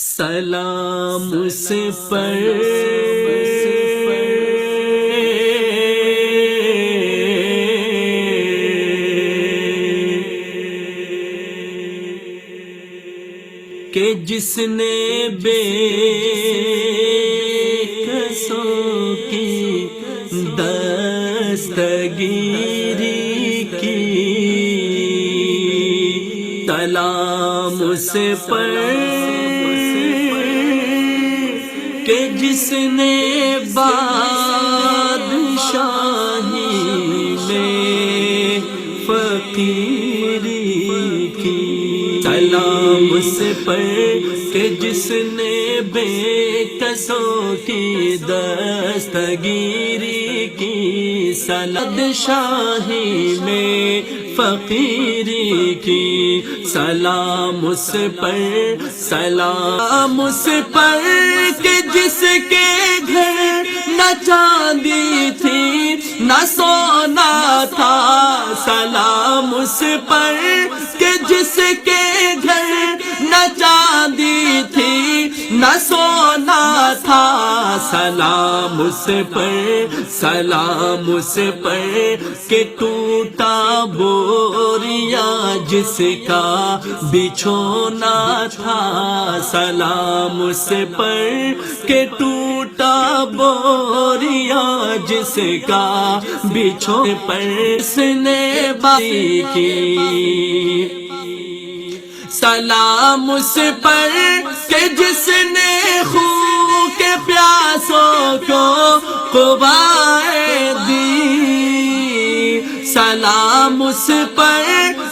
سلام اس پر کہ جس نے بے کسوں کی دستگیری کی، سلام اس پر کہ جس نے بادشاہی میں فقیری کی، سلام اس پر کہ جس نے بے کسوں کی دستگیری کی، بادشاہی میں فقیری کی، سلام اس پر، سلام اس پر کہ جس کے گھر نہ چاندی تھی نہ سونا تھا، سلام اس پر کہ جس کے گھر نہ چاندی تھی نہ سونا تھا، سلام اس پر، سلام اس پر کہ ٹوٹا بوریا جس کا بچھونا تھا، سلام اس پر کہ ٹوٹا بوریا جس کا بچھونا پر اس نے بائی کی، سلام اس پر کہ جس نے خون کے پیاسوں کو قوت دی، سلام اس پر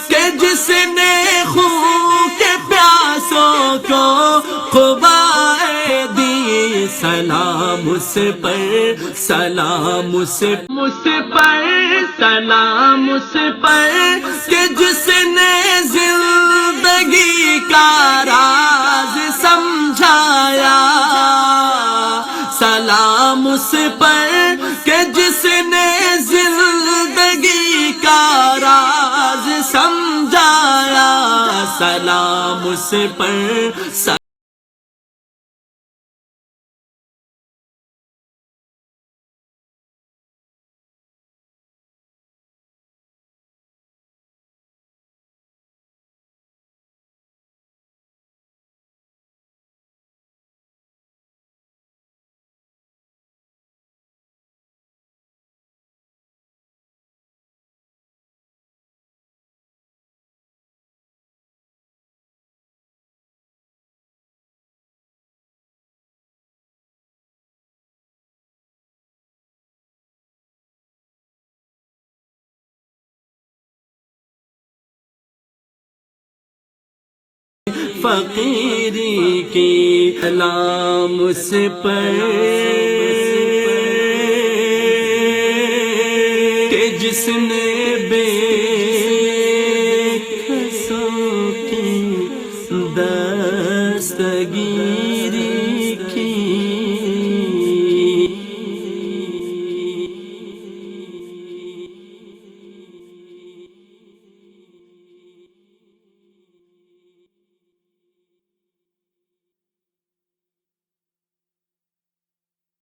کہ جس نے خون کے پیاسوں کو قوت دی، سلام اس پر، سلام اس پر، سلام اس پر کہ جس نے زندگی کا راز سمجھایا، سلام اس پر کہ جس نے زندگی کا راز سمجھایا، سلام اس پر، فقیری کی، سلام اس پر کہ جس نے